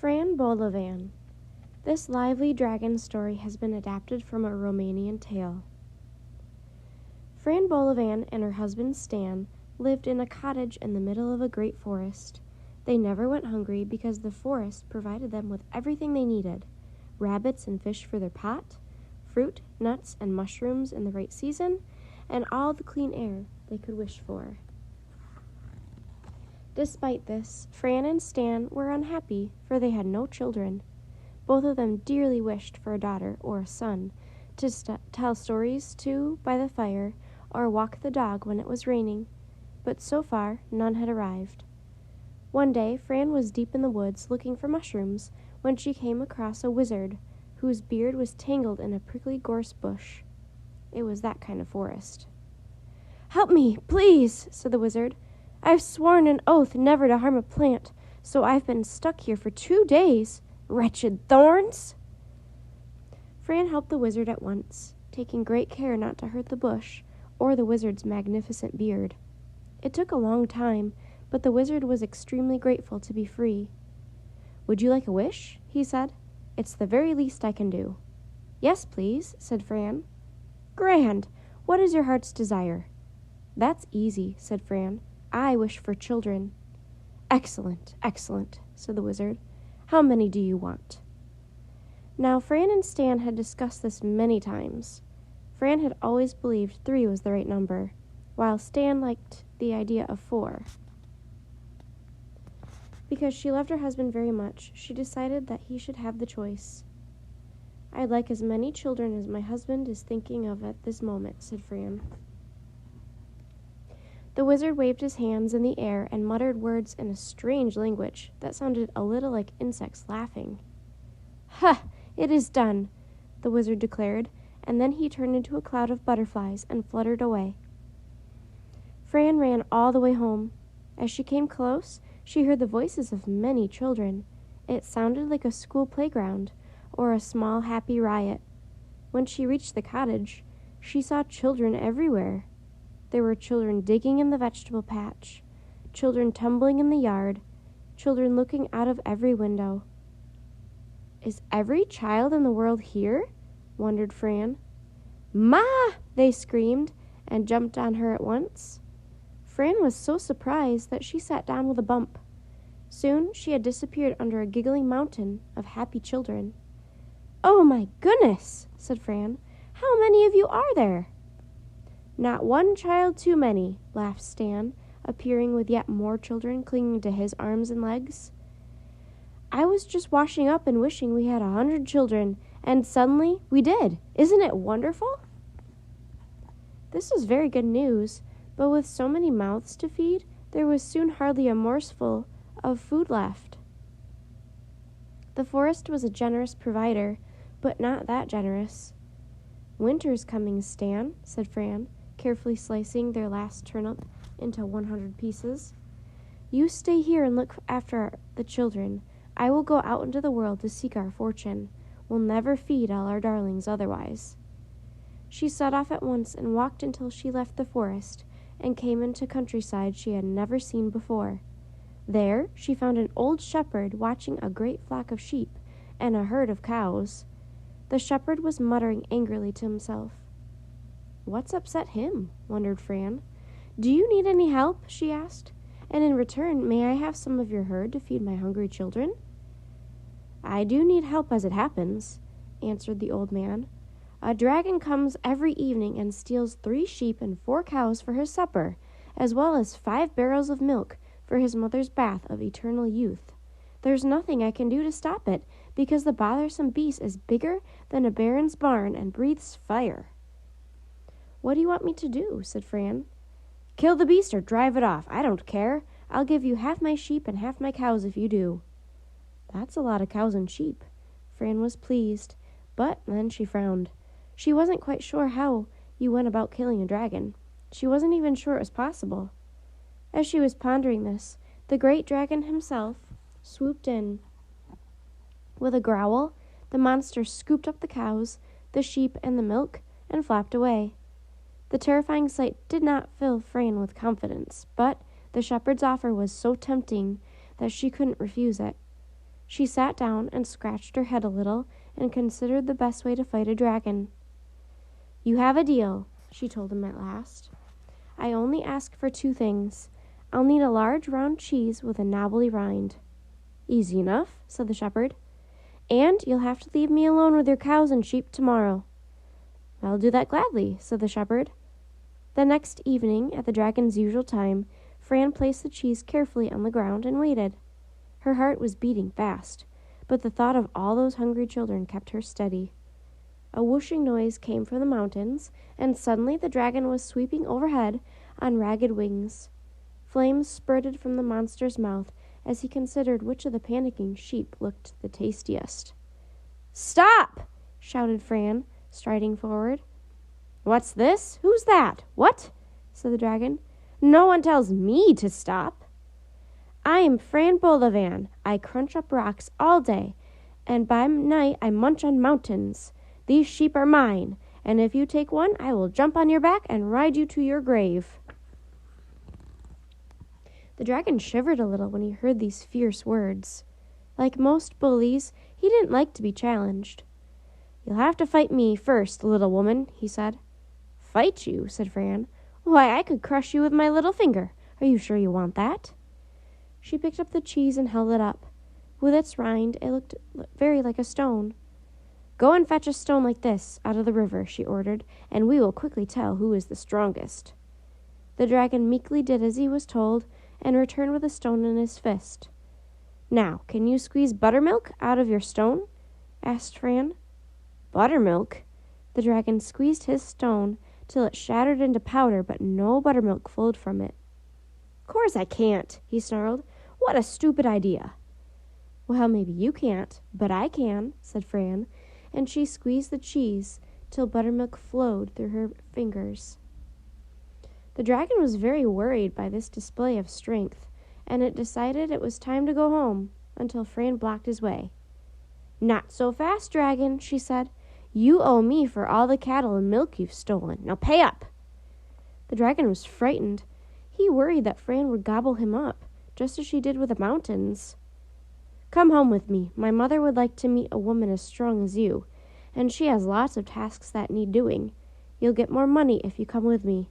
Fran Bolovan. This lively dragon story has been adapted from a Romanian tale. Fran Bolovan and her husband Stan lived in a cottage in the middle of a great forest. They never went hungry because the forest provided them with everything they needed: rabbits and fish for their pot, fruit, nuts, and mushrooms in the right season, and all the clean air they could wish for. Despite this, Fran and Stan were unhappy, for they had no children. Both of them dearly wished for a daughter or a son to tell stories to by the fire or walk the dog when it was raining, but so far none had arrived. One day, Fran was deep in the woods looking for mushrooms when she came across a wizard whose beard was tangled in a prickly gorse bush. It was that kind of forest. "Help me, please," said the wizard. "I've sworn an oath never to harm a plant, so I've been stuck here for 2 days. Wretched thorns!" Fran helped the wizard at once, taking great care not to hurt the bush or the wizard's magnificent beard. It took a long time, but the wizard was extremely grateful to be free. "Would you like a wish?" he said. "It's the very least I can do." "Yes, please," said Fran. "Grand! What is your heart's desire?" "That's easy," said Fran. "I wish for children." "Excellent, excellent," said the wizard. "How many do you want?" Now, Fran and Stan had discussed this many times. Fran had always believed 3 was the right number, while Stan liked the idea of 4. Because she loved her husband very much, she decided that he should have the choice. "I'd like as many children as my husband is thinking of at this moment," said Fran. The wizard waved his hands in the air and muttered words in a strange language that sounded a little like insects laughing. "Ha! It is done," the wizard declared, and then he turned into a cloud of butterflies and fluttered away. Fran ran all the way home. As she came close, she heard the voices of many children. It sounded like a school playground or a small happy riot. When she reached the cottage, she saw children everywhere. There were children digging in the vegetable patch, children tumbling in the yard, children looking out of every window. "Is every child in the world here?" wondered Fran. "Ma!" they screamed and jumped on her at once. Fran was so surprised that she sat down with a bump. Soon she had disappeared under a giggling mountain of happy children. "Oh, my goodness," said Fran. "How many of you are there?" "Not one child too many," laughed Stan, appearing with yet more children clinging to his arms and legs. "I was just washing up and wishing we had 100 children, and suddenly we did. Isn't it wonderful?" This was very good news, but with so many mouths to feed, there was soon hardly a morsel of food left. The forest was a generous provider, but not that generous. "Winter's coming, Stan," said Fran, carefully slicing their last turnip into 100 pieces. "You stay here and look after the children. I will go out into the world to seek our fortune. We'll never feed all our darlings otherwise." She set off at once and walked until she left the forest and came into countryside she had never seen before. There she found an old shepherd watching a great flock of sheep and a herd of cows. The shepherd was muttering angrily to himself. "What's upset him?" wondered Fran. "Do you need any help?" she asked. "And in return, may I have some of your herd to feed my hungry children?" "I do need help as it happens," answered the old man. "A dragon comes every evening and steals 3 sheep and 4 cows for his supper, as well as 5 barrels of milk for his mother's bath of eternal youth. There's nothing I can do to stop it, because the bothersome beast is bigger than a baron's barn and breathes fire." "What do you want me to do?" said Fran. "Kill the beast or drive it off. I don't care. I'll give you half my sheep and half my cows if you do." "That's a lot of cows and sheep." Fran was pleased, but then she frowned. She wasn't quite sure how you went about killing a dragon. She wasn't even sure it was possible. As she was pondering this, the great dragon himself swooped in. With a growl, the monster scooped up the cows, the sheep, and the milk, and flapped away. The terrifying sight did not fill Fran with confidence, but the shepherd's offer was so tempting that she couldn't refuse it. She sat down and scratched her head a little and considered the best way to fight a dragon. "You have a deal," she told him at last. "I only ask for 2 things. I'll need a large round cheese with a knobbly rind." "Easy enough," said the shepherd. "And you'll have to leave me alone with your cows and sheep tomorrow." "I'll do that gladly," said the shepherd. The next evening, at the dragon's usual time, Fran placed the cheese carefully on the ground and waited. Her heart was beating fast, but the thought of all those hungry children kept her steady. A whooshing noise came from the mountains, and suddenly the dragon was sweeping overhead on ragged wings. Flames spurted from the monster's mouth as he considered which of the panicking sheep looked the tastiest. "Stop!" shouted Fran, striding forward. "What's this? Who's that? What?" said the dragon. "No one tells me to stop." "I am Fran Bolovan. I crunch up rocks all day, and by night I munch on mountains. These sheep are mine, and if you take one, I will jump on your back and ride you to your grave." The dragon shivered a little when he heard these fierce words. Like most bullies, he didn't like to be challenged. "You'll have to fight me first, little woman," he said. "Fight you?" said Fran. "Why, I could crush you with my little finger. Are you sure you want that?" She picked up the cheese and held it up. With its rind, it looked very like a stone. "Go and fetch a stone like this out of the river," she ordered, "and we will quickly tell who is the strongest." The dragon meekly did as he was told, and returned with a stone in his fist. "Now, can you squeeze buttermilk out of your stone?" asked Fran. "Buttermilk?" The dragon squeezed his stone till it shattered into powder, but no buttermilk flowed from it. "Course I can't," he snarled. "What a stupid idea." "Well, maybe you can't, but I can," said Fran, and she squeezed the cheese till buttermilk flowed through her fingers. The dragon was very worried by this display of strength, and it decided it was time to go home, until Fran blocked his way. "Not so fast, dragon," she said. "You owe me for all the cattle and milk you've stolen. Now pay up." The dragon was frightened. He worried that Fran would gobble him up, just as she did with the mountains. "Come home with me. My mother would like to meet a woman as strong as you, and she has lots of tasks that need doing. You'll get more money if you come with me.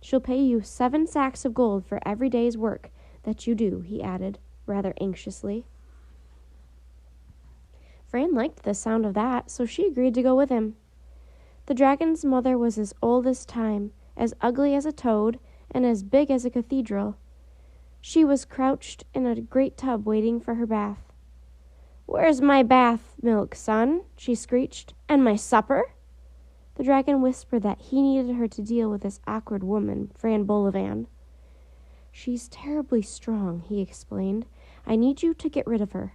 She'll pay you 7 sacks of gold for every day's work that you do," he added, rather anxiously. Fran liked the sound of that, so she agreed to go with him. The dragon's mother was as old as time, as ugly as a toad, and as big as a cathedral. She was crouched in a great tub waiting for her bath. "Where's my bath milk, son?" she screeched. "And my supper?" The dragon whispered that he needed her to deal with this awkward woman, Fran Bolovan. "She's terribly strong," he explained. "I need you to get rid of her."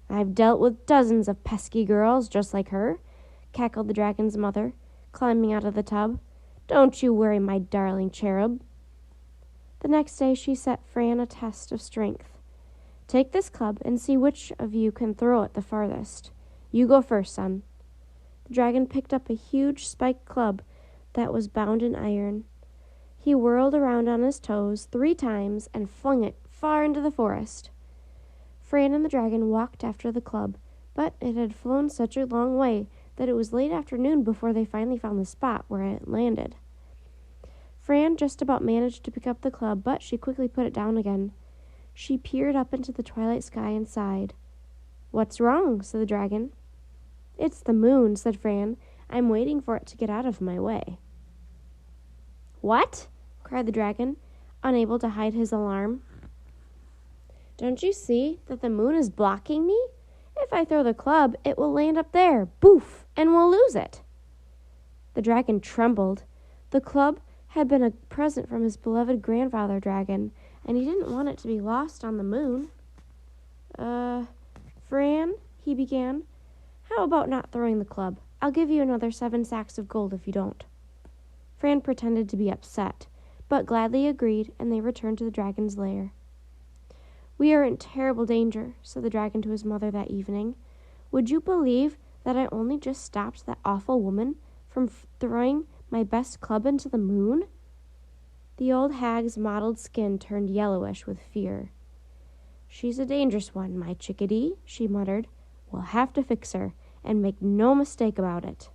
"I've dealt with dozens of pesky girls just like her," cackled the dragon's mother, climbing out of the tub. "Don't you worry, my darling cherub." The next day she set Fran a test of strength. "Take this club and see which of you can throw it the farthest. You go first, son." The dragon picked up a huge spiked club that was bound in iron. He whirled around on his toes 3 times and flung it far into the forest. Fran and the dragon walked after the club, but it had flown such a long way that it was late afternoon before they finally found the spot where it landed. Fran just about managed to pick up the club, but she quickly put it down again. She peered up into the twilight sky and sighed. "What's wrong?" said the dragon. "It's the moon," said Fran. "I'm waiting for it to get out of my way." "What?" cried the dragon, unable to hide his alarm. "Don't you see that the moon is blocking me? If I throw the club, it will land up there, boof, and we'll lose it." The dragon trembled. The club had been a present from his beloved grandfather dragon, and he didn't want it to be lost on the moon. Fran," he began, "how about not throwing the club? I'll give you another 7 sacks of gold if you don't." Fran pretended to be upset, but gladly agreed, and they returned to the dragon's lair. "We are in terrible danger," said the dragon to his mother that evening. "Would you believe that I only just stopped that awful woman from throwing my best club into the moon?" The old hag's mottled skin turned yellowish with fear. "She's a dangerous one, my chickadee," she muttered. "We'll have to fix her, and make no mistake about it."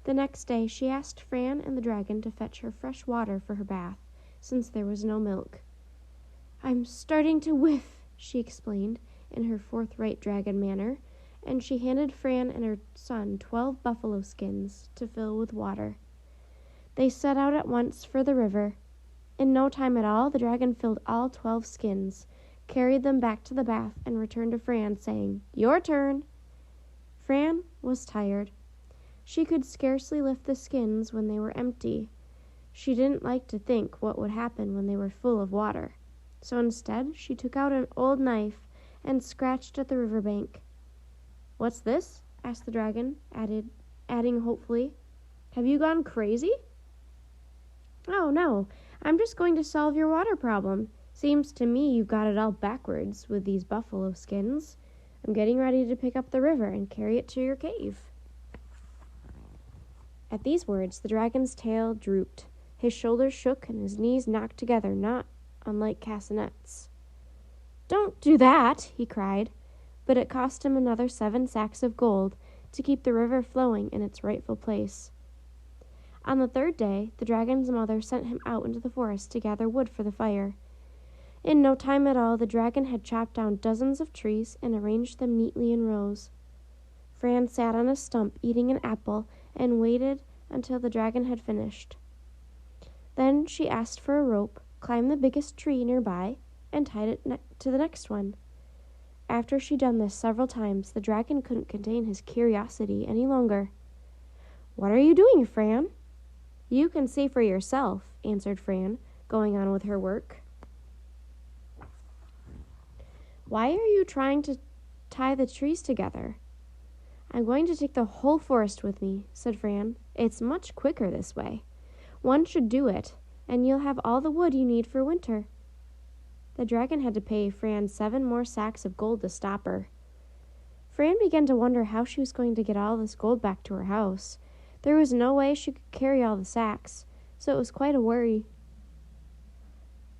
The next day she asked Fran and the dragon to fetch her fresh water for her bath, since there was no milk. "I'm starting to whiff," she explained in her forthright dragon manner, and she handed Fran and her son 12 buffalo skins to fill with water. They set out at once for the river. In no time at all, the dragon filled all 12 skins, carried them back to the bath, and returned to Fran, saying, "Your turn." Fran was tired. She could scarcely lift the skins when they were empty. She didn't like to think what would happen when they were full of water. So instead, she took out an old knife and scratched at the river bank. "What's this?" asked the dragon, adding hopefully, "Have you gone crazy?" "Oh, no, I'm just going to solve your water problem. Seems to me you've got it all backwards with these buffalo skins. I'm getting ready to pick up the river and carry it to your cave." At these words, the dragon's tail drooped. His shoulders shook and his knees knocked together, not unlike castanets. "Don't do that," he cried, but it cost him another 7 sacks of gold to keep the river flowing in its rightful place. On the 3rd day, the dragon's mother sent him out into the forest to gather wood for the fire. In no time at all, the dragon had chopped down dozens of trees and arranged them neatly in rows. Fran sat on a stump eating an apple and waited until the dragon had finished. Then she asked for a rope, climbed the biggest tree nearby, and tied it to the next one. After she'd done this several times, the dragon couldn't contain his curiosity any longer. "What are you doing, Fran?" "You can see for yourself," answered Fran, going on with her work. "Why are you trying to tie the trees together?" "I'm going to take the whole forest with me," said Fran. "It's much quicker this way. One should do it, and you'll have all the wood you need for winter." The dragon had to pay Fran 7 more sacks of gold to stop her. Fran began to wonder how she was going to get all this gold back to her house. There was no way she could carry all the sacks, so it was quite a worry.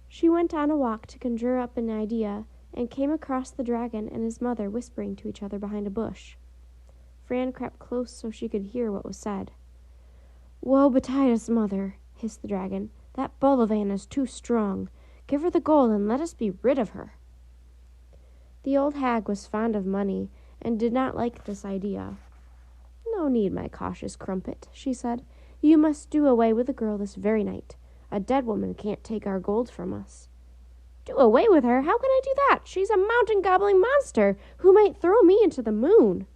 She went on a walk to conjure up an idea, and came across the dragon and his mother whispering to each other behind a bush. Fran crept close so she could hear what was said. "Woe betide us, mother," hissed the dragon. "That Bolovan is too strong. Give her the gold and let us be rid of her." The old hag was fond of money and did not like this idea. "No need, my cautious crumpet," she said. "You must do away with the girl this very night. A dead woman can't take our gold from us." "Do away with her? How can I do that? She's a mountain-gobbling monster who might throw me into the moon."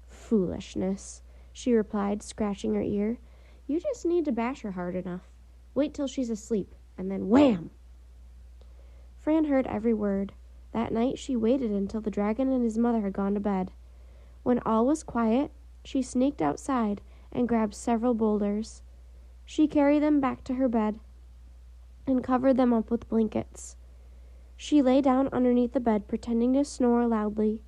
"Foolishness," she replied, scratching her ear. "You just need to bash her hard enough. Wait till she's asleep, and then wham!" Fran heard every word. That night she waited until the dragon and his mother had gone to bed. When all was quiet, she sneaked outside and grabbed several boulders. She carried them back to her bed and covered them up with blankets. She lay down underneath the bed, pretending to snore loudly.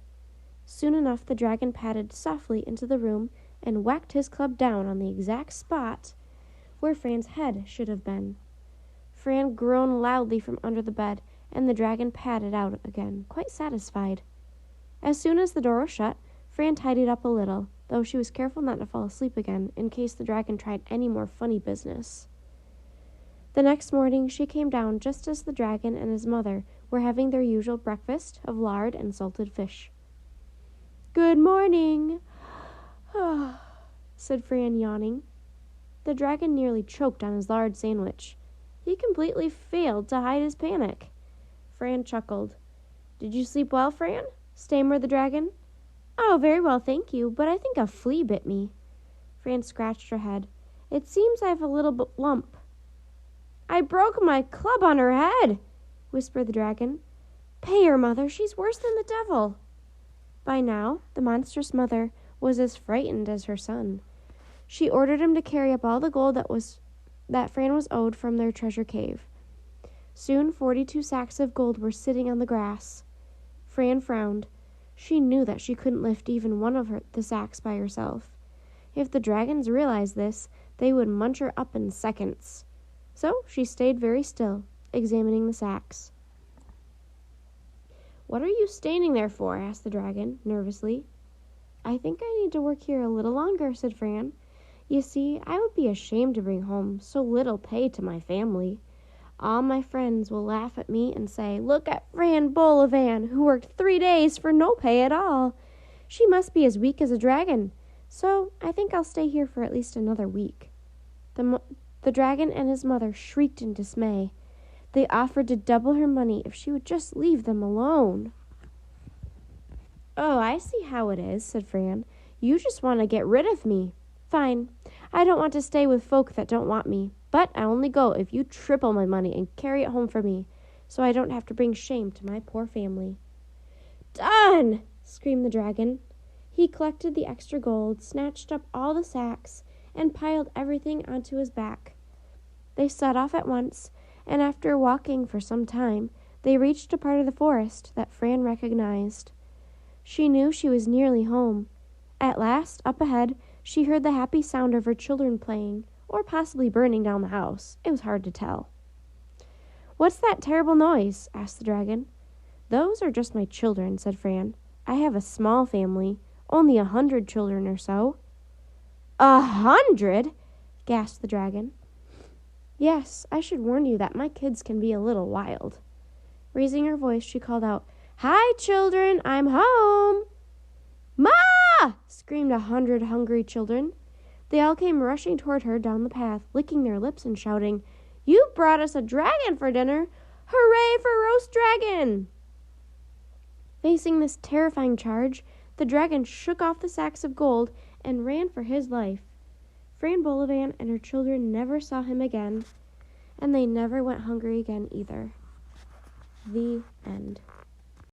Soon enough, the dragon padded softly into the room and whacked his club down on the exact spot where Fran's head should have been. Fran groaned loudly from under the bed, and the dragon padded out again, quite satisfied. As soon as the door was shut, Fran tidied up a little, though she was careful not to fall asleep again in case the dragon tried any more funny business. The next morning she came down just as the dragon and his mother were having their usual breakfast of lard and salted fish. "Good morning," said Fran, yawning. The dragon nearly choked on his lard sandwich. He completely failed to hide his panic. Fran chuckled. "Did you sleep well, Fran?" stammered the dragon. "Oh, very well, thank you, but I think a flea bit me." Fran scratched her head. "It seems I have a little lump." "I broke my club on her head," whispered the dragon. "Pay her, mother. She's worse than the devil." By now, the monstrous mother was as frightened as her son. She ordered him to carry up all the gold that Fran was owed from their treasure cave. Soon 42 sacks of gold were sitting on the grass. Fran frowned. She knew that she couldn't lift even one of the sacks by herself. If the dragons realized this, they would munch her up in seconds. So she stayed very still, examining the sacks. "What are you standing there for?" asked the dragon, nervously. "I think I need to work here a little longer," said Fran. "You see, I would be ashamed to bring home so little pay to my family. All my friends will laugh at me and say, 'Look at Fran Bolovan, who worked 3 days for no pay at all. She must be as weak as a dragon.' So I think I'll stay here for at least another week." The dragon and his mother shrieked in dismay. They offered to double her money if she would just leave them alone. "Oh, I see how it is," said Fran. "You just want to get rid of me. Fine. I don't want to stay with folk that don't want me, but I'll only go if you triple my money and carry it home for me, so I don't have to bring shame to my poor family." "Done!" screamed the dragon. He collected the extra gold, snatched up all the sacks, and piled everything onto his back. They set off at once, and after walking for some time, they reached a part of the forest that Fran recognized. She knew she was nearly home. At last, up ahead, she heard the happy sound of her children playing, or possibly burning down the house. It was hard to tell. "What's that terrible noise?" asked the dragon. "Those are just my children," said Fran. "I have a small family, only 100 children or so." 100? gasped the dragon. "Yes, I should warn you that my kids can be a little wild." Raising her voice, she called out, "Hi, children, I'm home." "Ma!" screamed 100 hungry children. They all came rushing toward her down the path, licking their lips and shouting, "You brought us a dragon for dinner! Hooray for roast dragon!" Facing this terrifying charge, the dragon shook off the sacks of gold and ran for his life. Fran Bolovan and her children never saw him again, and they never went hungry again either. The end.